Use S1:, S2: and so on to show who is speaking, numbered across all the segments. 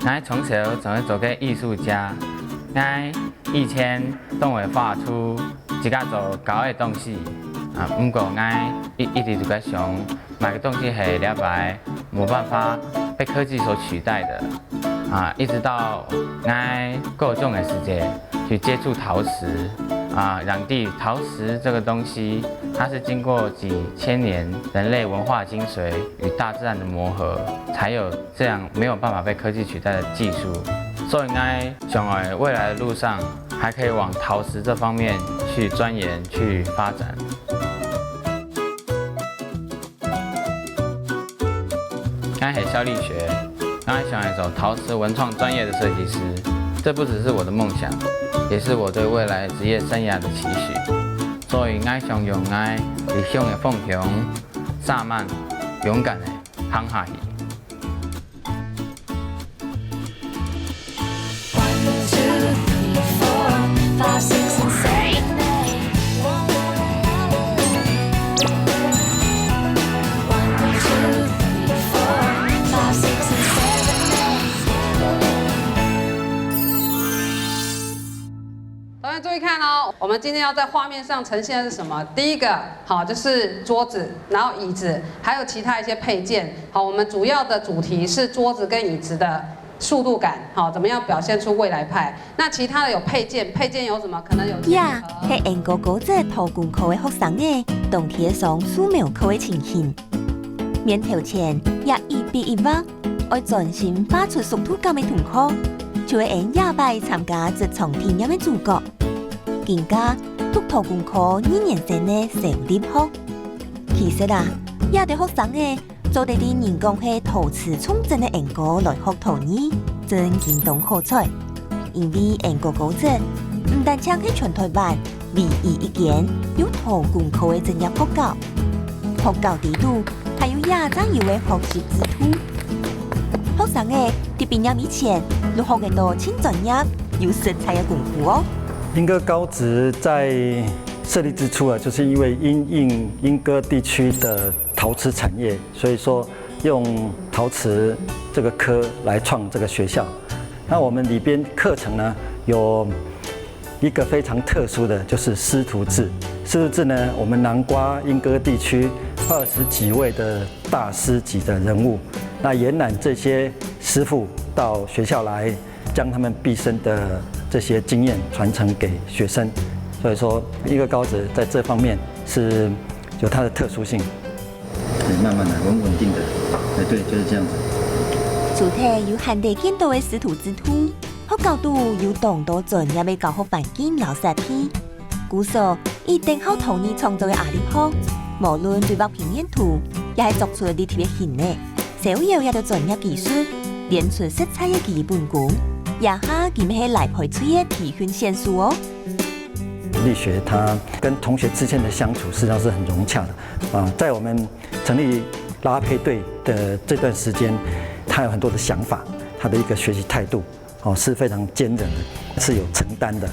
S1: 俺从小就做个艺术家，俺以前都会画出一个做高的东西啊。不过俺一直就在想，哪个东西是了白，没办法被科技所取代的啊。一直到俺够重的时间去接触陶瓷啊，陶瓷这个东西，它是经过几千年人类文化精髓与大自然的磨合，才有这样没有办法被科技取代的技术。所以，我想在未来的路上，还可以往陶瓷这方面去钻研、去发展。我是肖立学，我想走陶瓷文创专业的设计师。这不只是我的梦想，也是我对未来职业生涯的期许。所以，我想用我理想的梦想，萨满勇敢的行下去。
S2: 注意看哦，我们今天要在画面上呈现的是什么？第一个，好，就是桌子，然后椅子，还有其他一些配件。好，我们主要的主题是桌子跟椅子的速度感，好，怎么样表现出未来派？那其他的有配件，配件有什么？可能有。
S3: 呀，係英國嗰隻陶罐科嘅學生嘅，動貼上素描課嘅情形。面頭前也一筆一畫，愛專心畫出屬土感嘅圖畫，就會因廿擺參加這場體驗嘅主角。更加讀陶罐科2年生嘅小弟學，其實啊，有啲學生嘅做啲人工係陶瓷沖製嘅英國來學陶藝，真見動好彩。因為英國嗰隻唔單止係全台灣唯一一間有陶罐科嘅專業學校，學校地度還有亞洲有嘅學習之處。學生嘅喺畢業以前，都學嘅到輕專業有色彩嘅功夫哦。
S4: 鶯歌高職在設立之初啊，就是因為因應鶯歌地區的陶瓷產業，所以說用陶瓷這個科來創這個學校。那我們裡邊課程呢，有一個非常特殊的，就是師徒制。師徒制呢，我們囊括鶯歌地區20幾位的大師級的人物，那延攬這些師傅到學校來，將他們畢生的這些經驗傳承給學生，所以說鶯歌高職在這方面是有它的特殊性。
S5: 慢慢來，穩定的，對，就是這樣子。
S3: 主題有限地見到嘅師徒之徒，學校度有當多盡也未教學環境老實批，故所一定好同意創造嘅壓力學，無論對畫平面圖，也係作出啲特別型嘅，小有也到專業技術，練出色彩嘅基本功。也哈，佢們係來培出嘅體訓線術哦。
S4: 立學他跟同學之間的相處，實際上是很融洽的啊。在我們成立拉配隊的這段時間，他有很多的想法，他的一個學習態度哦是非常堅韌的，是有承擔的。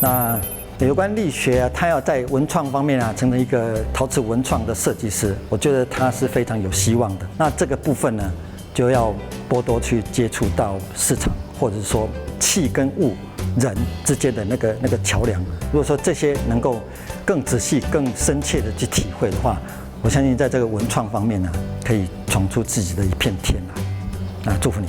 S4: 那有關立學啊，他要在文創方面啊，成為一個陶瓷文創的設計師，我覺得他是非常有希望的。那這個部分呢，就要多去接觸到市場。或者說氣跟物人之間的那個橋樑，如果說這些能夠更仔細、更深切的去體會的話，我相信在這個文創方面呢，可以闖出自己的一片天來。祝福你。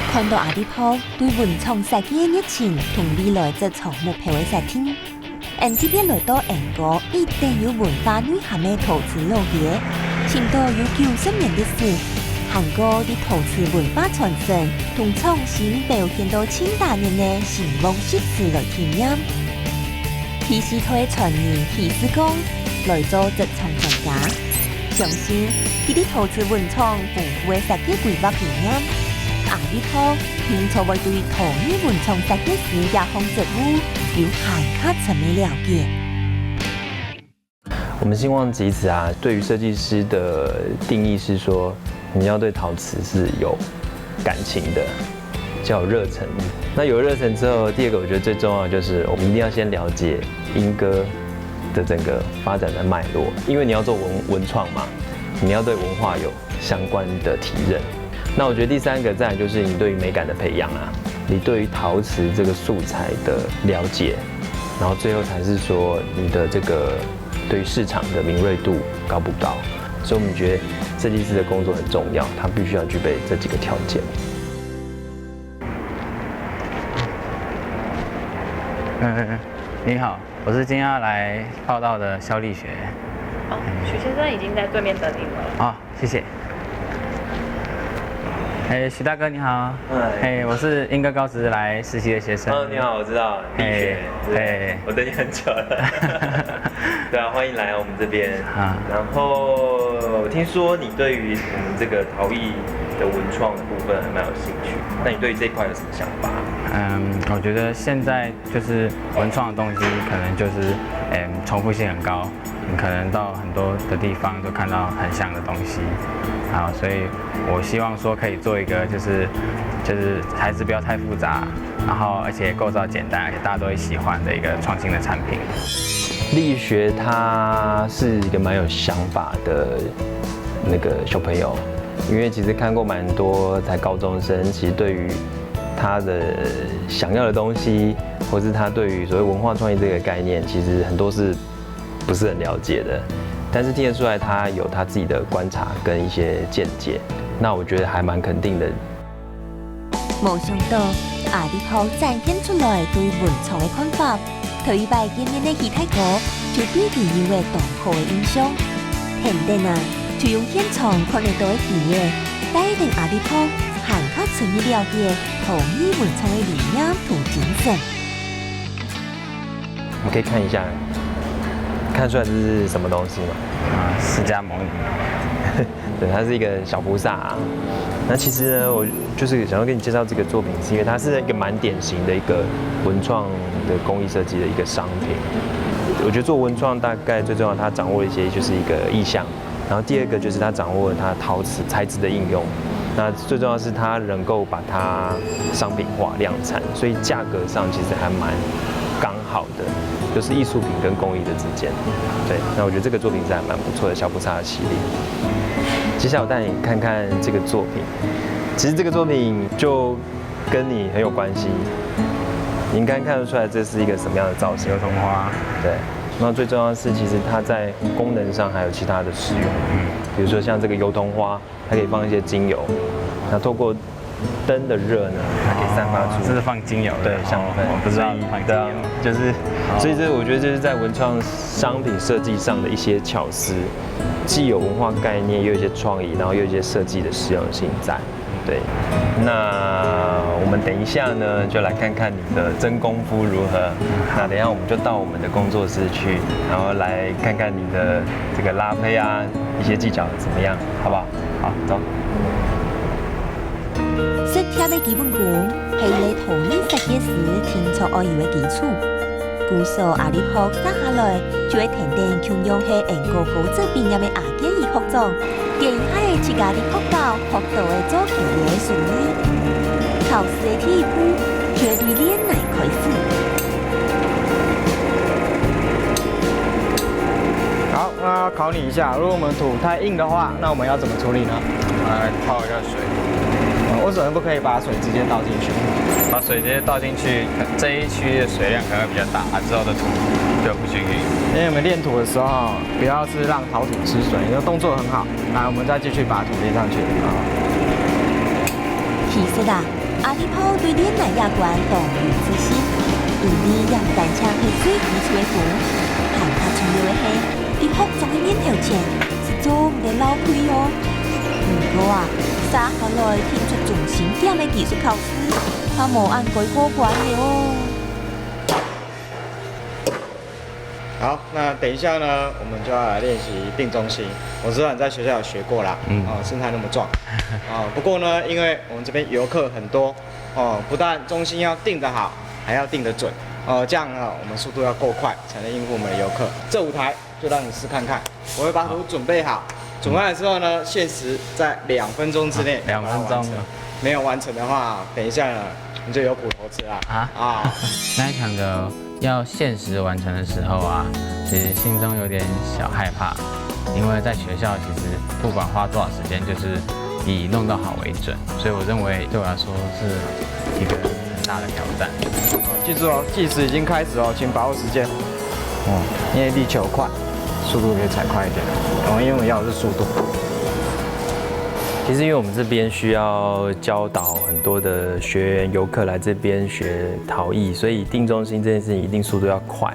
S3: 看到阿弟鋪對文創設計嘅熱情同未來這場目標嘅設定 ，NTP 來到英國一定有文化內涵嘅陶瓷路嘢，前度有90年的事，韓國的陶瓷文化傳承同創新表現到千大年嘅成功實事來體驗。希斯推傳人希斯講來做這場專家，相信佢啲陶瓷文創豐富嘅設計規劃經驗。阿弟鋪興趣為對陶藝文創設計師也項職務有深刻層面了解。
S6: 我們希望集子啊，對於設計師的定義是說，你要對陶瓷是有感情的，较有热忱。那有热忱之后，第二个我觉得最重要的就是我们一定要先了解莺歌的整个发展的脉络，因为你要做文创嘛，你要对文化有相关的体认。那我觉得第三个再来就是你对于美感的培养啊，你对于陶瓷这个素材的了解，然后最后才是说你的这个对于市场的敏锐度高不高。所以我们觉得设计师的工作很重要，他必须要具备这几个条件。
S1: 你好，我是今天要来报道的肖力学。
S7: 哦，许先生已经在对面等您了。
S1: 哦，谢谢。许大哥你好。我是莺歌高职来实习的学生。
S6: 你好，我知道力学。我等你很久了。对啊，欢迎来我们这边。然后我听说你对于我们这个陶艺的文创的部分还蛮有兴趣，那你对于这一块有什么想法？
S1: 我觉得现在就是文创的东西，可能就是重复性很高，你可能到很多的地方都看到很像的东西，好，所以我希望说可以做一个就是材质不要太复杂，然后而且构造简单，而且大家都会喜欢的一个创新的产品。
S6: 力学他是一个蛮有想法的那个小朋友，因为其实看过蛮多才高中生，其实对于他的想要的东西，或是他对于所谓文化创意这个概念，其实很多是不是很了解的。但是听得出来，他有他自己的观察跟一些见解，那我觉得还蛮肯定的。
S3: 冇想到阿力鋪展現出來對文創嘅看法，頭一擺見面嘅許太哥就對佢有嘅濃厚嘅印象。田定啊，就用現場看得到嘅體驗，帶領阿力鋪行較深入了解陶藝文創嘅理念同精神。
S6: 你可以看一下，看出來這是什麼東西嗎？
S1: 釋迦牟尼。
S6: 对，它是一个小菩萨啊。那其实呢，我就是想要跟你介绍这个作品，是因为它是一个蛮典型的一个文创的工艺设计的一个商品。我觉得做文创大概最重要，它掌握一些就是一个意象，然后第二个就是它掌握了它陶瓷材质的应用。那最重要的是它能够把它商品化量产，所以价格上其实还蛮刚好的，就是艺术品跟工艺的之间。对，那我觉得这个作品是还蛮不错的，小菩萨的系列。接下来我带你看看这个作品，其实这个作品就跟你很有关系，你应该看得出来这是一个什么样的造型？
S1: 油桐花。
S6: 对，那最重要的是，其实它在功能上还有其他的使用，比如说像这个油桐花，它可以放一些精油，那透过灯的热呢，它可以散发出，
S1: 这是放精油的，
S6: 对，香氛，
S1: 我不知道放精油，
S6: 就是，所以这我觉得这是在文创商品设计上的一些巧思，既有文化概念，又有一些创意，然后又有一些设计的实用性在。对，那我们等一下呢，就来看看你的真功夫如何。那等一下我们就到我们的工作室去，然后来看看你的这个拉胚啊，一些技巧怎么样，好不好？好，走。
S3: 識貼嘅基本功係你陶藝設計時天初愛要嘅基礎。故所阿力學生下來就會田定強用係英國高職畢業嘅阿建議學長，電係自家的學校學到嘅做企業術語。陶瓷嘅第一步絕對練嚟開始。
S8: 好，那要考你一下，如果我们土太硬的话，那我们要怎么处理呢？
S1: 来泡一下水。
S8: 为什么不可以把水直接倒进去？
S1: 把水直接倒进去，这一区的水量可能会比较大，之后的土就不均匀。
S8: 因为我们练土的时候，不要是让陶土吃水，你的动作很好。来，我们再继续把土练上去。
S3: 其實啊，阿力鋪對練嚟也關動與自信，因為人單槍係最基礎嘅功，行較重要嘅係，啲學長嘅面頭前是做唔到撈配哦。如果啊，撒下來添出重心點嘅技術考試，他冇按規過關嘅哦。
S8: 好，那等一下呢，我们就要来练习定中心。我知道你在学校有学过啦，身材那么壮，不过呢，因为我们这边游客很多，不但中心要定得好，还要定得准，这样呢，我们速度要够快，才能应付我们的游客。这舞台就让你试看看，我会把图准备好，准备好之后呢，限时在2分钟之内
S1: 2分钟，
S8: 没有完成的话，等一下呢，你就有苦头吃啦。啊，
S1: 那一场的要限时完成的时候啊，其实心中有点小害怕，因为在学校其实不管花多少时间，就是以弄到好为准，所以我认为对我来说是一个很大的挑战。
S8: 记住哦，计时已经开始哦，请把握时间。因为力求快，速度可以踩快一点。因为我们要的是速度。
S6: 其实因为我们这边需要教导很多的学员游客来这边学陶艺，所以定中心这件事情一定速度要快。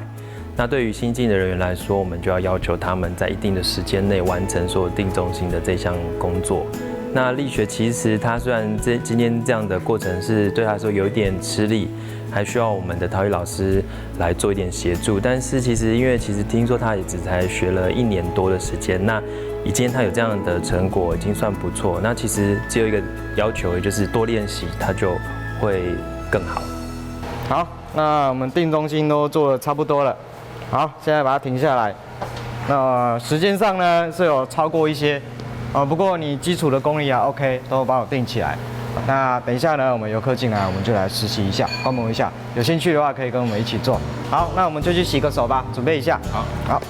S6: 那对于新进的人员来说，我们就要求他们在一定的时间内完成所有定中心的这项工作。那力学其实它虽然今天这样的过程是对他来说有一点吃力，还需要我们的陶艺老师来做一点协助，但是其实听说他也只才学了1年多的时间，那今天他有这样的成果已经算不错。那其实只有一个要求，也就是多练习，他就会更好。
S8: 好，那我们定中心都做得差不多了，好，现在把它停下来。那时间上呢是有超过一些，不过你基础的功力啊 OK 都帮我定起来。那等一下呢，我们游客进来，我们就来实习一下，观摩一下。有兴趣的话，可以跟我们一起做。好，那我们就去洗个手吧，准备一下。好。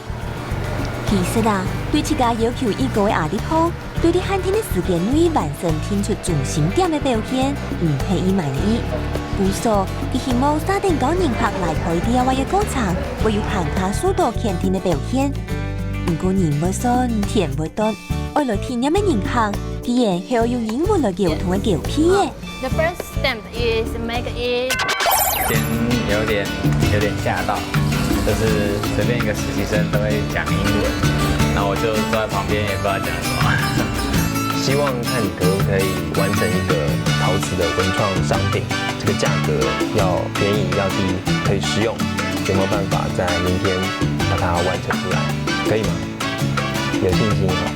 S3: 其實啊，對自家要求1個月阿啲鋪，對啲限定的時間內完成天出重心點的表現，唔係伊滿意。不過，伊希望3.9人客來開 DIY 嘅過程，會有行卡速度肯定的表現。唔過人會信，田會斷，愛來填音嘅人客，既然係要用英文來溝通嘅溝批嘅。
S7: The first step is make it。
S1: 先有点吓到，就是随便一个实习生都会讲英文，然后我就坐在旁边也不知道讲什么。
S6: 希望看你可不可以完成一个陶瓷的文创商品，这个价格要便宜要低，可以实用，有没有办法在明天把它完成出来？可以吗？有信心哦。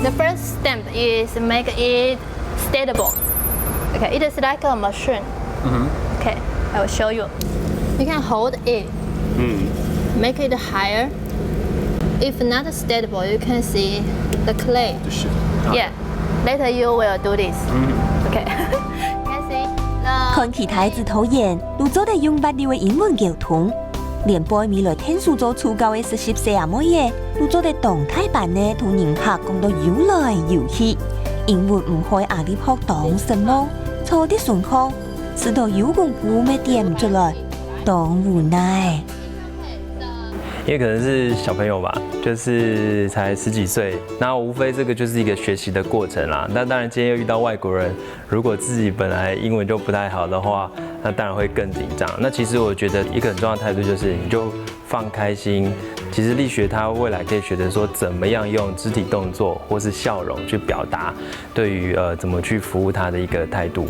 S7: The first step is make it stable. Okay, it is like a machine. Okay, I will show you. You can hold it. Make it higher. If not stable, you can see the clay. Yeah. Later you will do this. Okay. You can see the.
S3: 看其他字討厭，都做得用物料嘅英文溝通。連背面來聽數做初教嘅實習生乜嘢，都做得動態版呢，同人客講到遊來遊去，英文唔開阿里學當什麼，錯啲順空，直到有功夫沒點出來，當無奈。
S6: 因为可能是小朋友吧，就是才10幾歲，那無非這個就是一個學習的過程啦。那當然今天又遇到外國人，如果自己本來英文就不太好的話，那當然會更緊張。那其實我覺得一個很重要的態度就是，你就放開心。其實力學它未來可以學得說，怎麼樣用肢體動作或是笑容去表達對於怎麼去服務他的一個態度。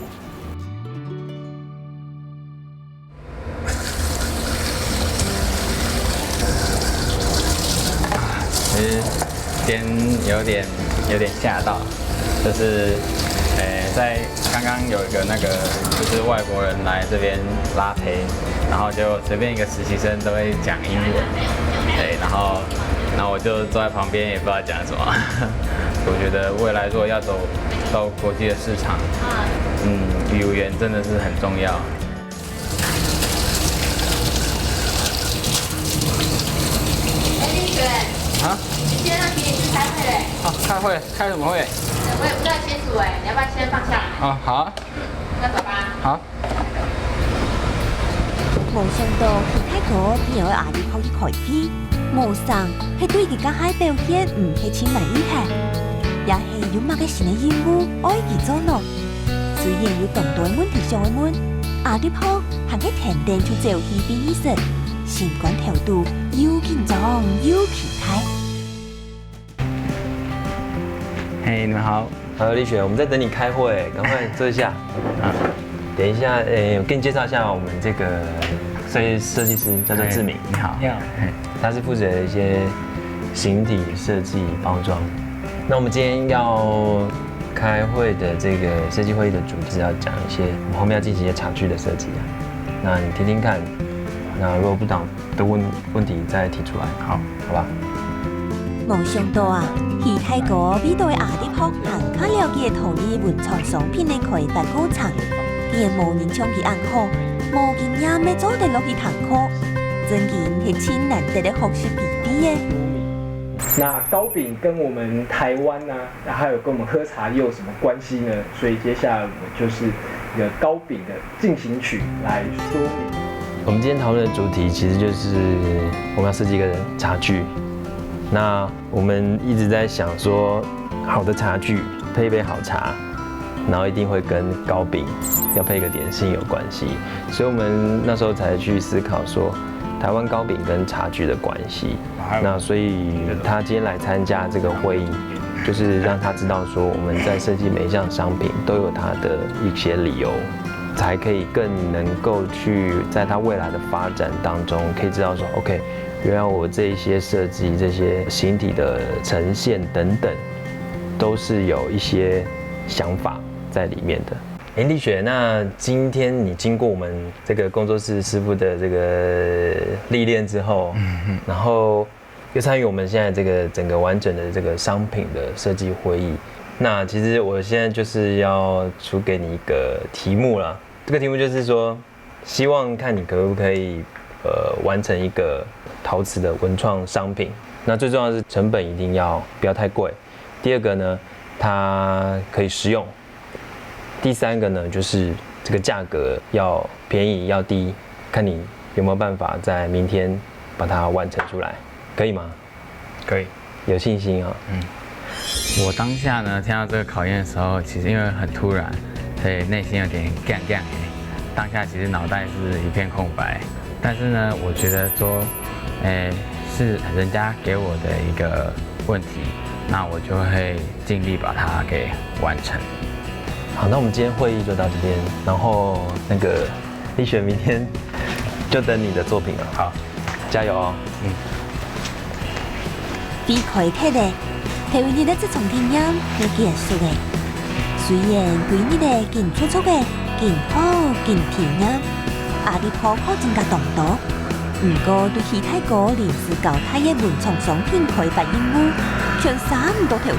S1: 其实先有点吓到，就是在刚刚有一个就是外国人来这边拉胚，然后就随便一个实习生都会讲英文，对，然后我就坐在旁边也不知道讲什么。我觉得未来如果要走到国际的市场，语言真的是很重要。啊？
S9: 今天让体理师开会嘞。
S1: 开会？开什么会？
S9: 我也不太清楚哎，你要不要先放下来？
S1: 好啊。
S9: 那走吧。
S1: 好。
S3: 冇想到其他個邊有阿里學嘅開批，冇想係對佢家喺表現唔係千萬以下，也係有乜嘅新嘅任務愛佢做咯。雖然有咁多問題想問，阿里學還係田定出走去邊意識。新冠調度又緊張又疲態。
S1: 嘿，你們好。
S6: 力學，我們在等你開會，趕快坐一下。等一下，我給你介紹一下我們這個所以设计师叫做志明。
S1: 你好，
S6: 他是负责一些形体设计包装。那我们今天要开会的这个设计会议的主题是要讲一些我们后面要进行一些茶具的设计啊。那你听听看，那如果不懂的问题再提出来，好吧？
S3: 冇想到啊，戏泰國美到嘅亞啲鋪行卡了解陶藝文創商品嘅開發過程，竟然冇人將佢按好，冇經驗嘅做得落去堂課，真係係千難得嘅學習比比嘅。
S10: 那糕饼跟我们台湾啊，还有跟我们喝茶又有什么关系呢？所以接下来我们就是一个糕饼的进行曲来说明。
S6: 我们今天讨论的主题其实就是我们要设计一个茶具。那我们一直在想说，好的茶具配一杯好茶，然后一定会跟糕饼要配一个点心有关系，所以我们那时候才去思考说，台湾糕饼跟茶具的关系。那所以他今天来参加这个会议，就是让他知道说，我们在设计每一项商品都有它的一些理由，才可以更能够去在他未来的发展当中，可以知道说 ，OK。原来我这一些设计、这些形体的呈现等等，都是有一些想法在里面的。丽雪，那今天你经过我们这个工作室师傅的这个历练之后，然后又参与我们现在这个整个完整的这个商品的设计会议，那其实我现在就是要出给你一个题目啦。这个题目就是说，希望看你可不可以完成一个陶瓷的文创商品。那最重要的是成本一定要不要太贵。第二个呢，它可以实用。第三个呢，就是这个价格要便宜要低，看你有没有办法在明天把它完成出来，可以吗？
S1: 可以，
S6: 有信心啊。
S1: 我当下呢听到这个考验的时候，其实因为很突然，所以内心有点干干。当下其实脑袋是一片空白。但是呢，我觉得说，是人家给我的一个问题，那我就会尽力把它给完成。
S6: 好，那我们今天会议就到这边，然后那个丽雪明天就等你的作品了。好，加油哦。
S3: 非開鐵嘅，係為你的這種經驗嚟結束嘅。雖然對你的更突出嘅、更好、更體驗。阿啲鋪可真較動盪，不過對其他個臨時搞態嘅文創商品開發任務，卻差唔多頭頭。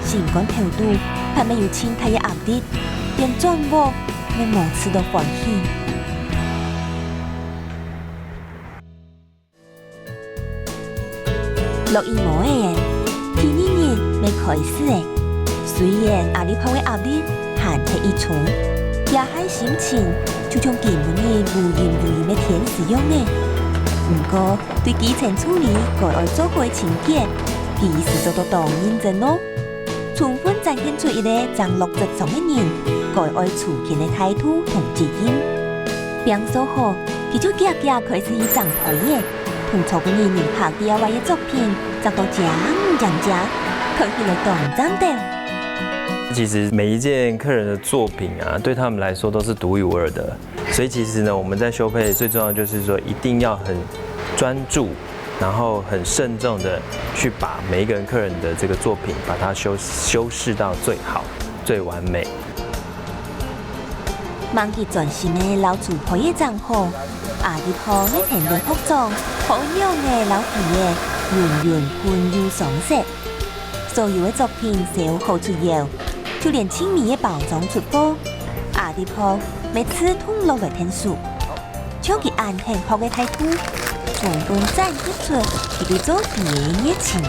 S3: 情感程度還沒有前台嘅壓力，連轉播也冇吃到歡喜。落雨冇嘅，第二年未開始嘅，雖然阿啲鋪嘅壓力還係一重，也係心情。就像見到你無言無語嘅天使樣嘅，不過對基層處理該愛做過嘅情節，其實做到當認真咯。充分展現出一個將落實上嘅人該愛處見嘅態度同責任。並做好，佢就夾夾開始展台嘅，同錯嘅人拍 DIY 嘅作品，就到講，佢起來當真的。
S6: 其實每一件客人的作品啊，對他們來說都是獨一無二的。所以其實呢，我們在修配最重要就是說，一定要很專注，然後很慎重的去把每一個人客人的這個作品，把它修飾到最好、最完美。
S3: 望佢全新嘅老廚婆嘅帳號，阿啲鋪喺田地服裝，好樣嘅老皮嘅圓圓寬又爽色，所有嘅作品都好出油。就連親密嘅包裝出貨，阿啲鋪每次通落嚟天數，將佢按平鋪嘅態度，充分展現出佢對作品嘅熱情。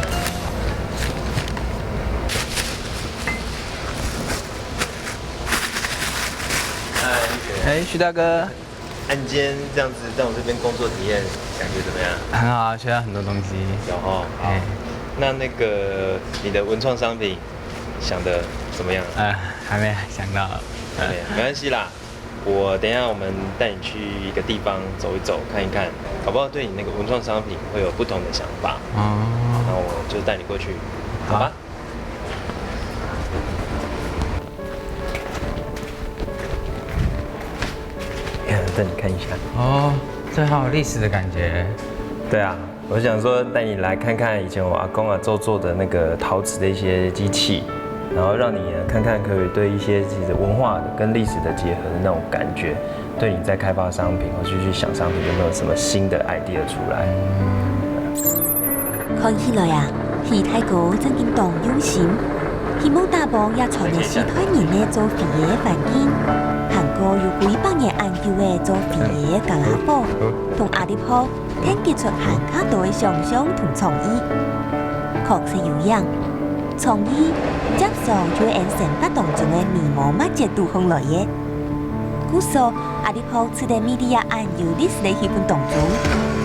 S1: 徐大哥，
S6: 你今天這樣子在我這邊工作體驗，感覺怎麼樣？
S1: 很好，學到很多東西。
S6: 有哦。那個你的文創商品想得怎麼樣？
S1: 還沒想到。
S6: 沒關係啦，我等一下我們帶你去一個地方走一走，看一看，搞不好對你那個文創商品會有不同的想法。哦。那我就帶你過去，好吧？帶你看一下。哦。
S1: 这好有历史的感觉。
S6: 对啊，我想说带你来看看以前我阿公阿祖做的那个陶瓷的一些机器，然后让你看看可以对一些自己的文化跟历史的结合的那种感觉，对你在开发商品或去想商品有没有什么新的 idea 出来？
S3: 看起来啊，戏太哥真经动用心，希望大帮也传入四代人的做肥的环境。韩国有几百年研究的做肥的嘎拉布，同阿里坡添结出韩卡多的想象同创意，确实有样。创意接上就会按生活当中的眉毛马节度风来的。故说阿里坡此地米利亚研究历史的气氛当中，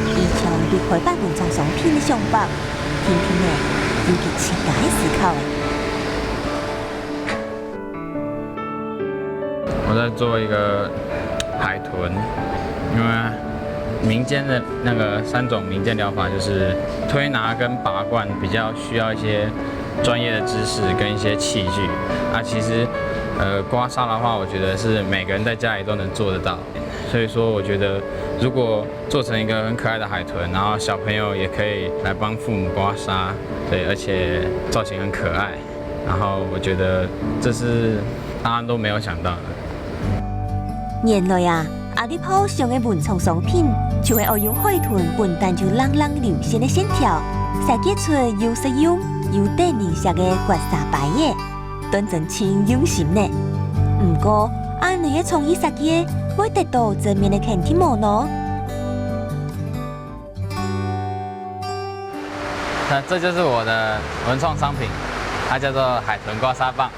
S3: 以将对开发文创商品的想法，偏偏呢有其其他的思考。
S1: 我在做一个海豚，因为民间的那个3种民间疗法就是推拿跟拔罐比较需要一些专业的知识跟一些器具啊。其实刮痧的话，我觉得是每个人在家里都能做得到。所以说，我觉得如果做成一个很可爱的海豚，然后小朋友也可以来帮父母刮痧，对，而且造型很可爱，然后我觉得这是大家都没有想到的。
S3: 原来啊，阿里坡上的文创商品就会用海豚本单就朗朗流线的线条，设计出又实用又带人色的刮痧牌耶，端真真用心呢。不过，安尼的创意设计会得到正面的肯定无呢？
S1: 那这就是我的文创商品，它叫做海豚刮痧棒。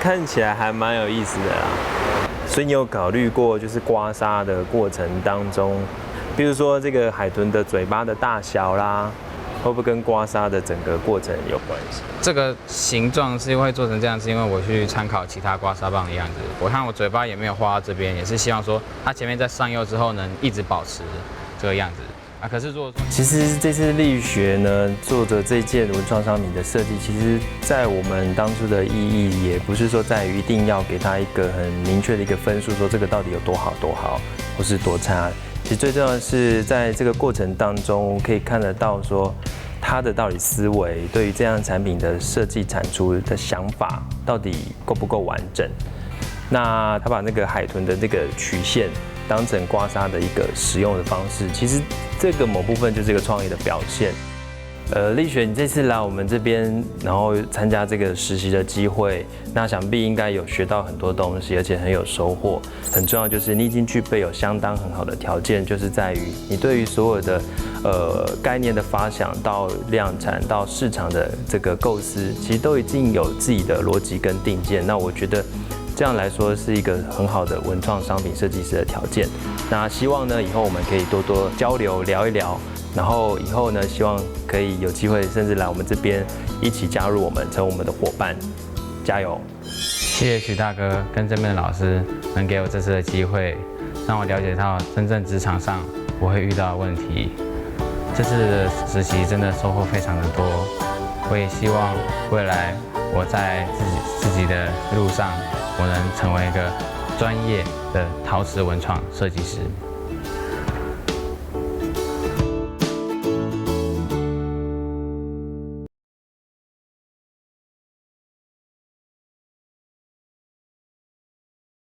S6: 看起来还蛮有意思的啦。所以你有考虑过，就是刮痧的过程当中，比如说这个海豚的嘴巴的大小啦，会不会跟刮痧的整个过程有关系？
S1: 这个形状是会做成这样，是因为我去参考其他刮痧棒的样子。我看我嘴巴也没有画到这边，也是希望说它前面在上釉之后能一直保持这个样子。可是如果
S6: 其实这次力学呢做的这件文创商品的设计，其实在我们当初的意义也不是说在于一定要给它一个很明确的一个分数，说这个到底有多好，或是多差。其实最重要的是在这个过程当中可以看得到说他的到底思维对于这样产品的设计产出的想法到底够不够完整。那他把那个海豚的这个曲线当成刮痧的一个使用的方式，其实这个某部分就是一个创意的表现。力学，你这次来我们这边，然后参加这个实习的机会，那想必应该有学到很多东西，而且很有收获。很重要就是你已经具备有相当很好的条件，就是在于你对于所有的概念的发想到量产到市场的这个构思，其实都已经有自己的逻辑跟定见。那我觉得这样来说是一个很好的文创商品设计师的条件。那希望呢以后我们可以多多交流聊一聊。然后以后呢，希望可以有机会，甚至来我们这边一起加入我们，成为我们的伙伴，加油！
S1: 谢谢许大哥跟这边的老师，能给我这次的机会，让我了解到真正职场上我会遇到的问题。这次的实习真的收获非常的多，我也希望未来我在自己的路上，我能成为一个专业的陶瓷文创设计师。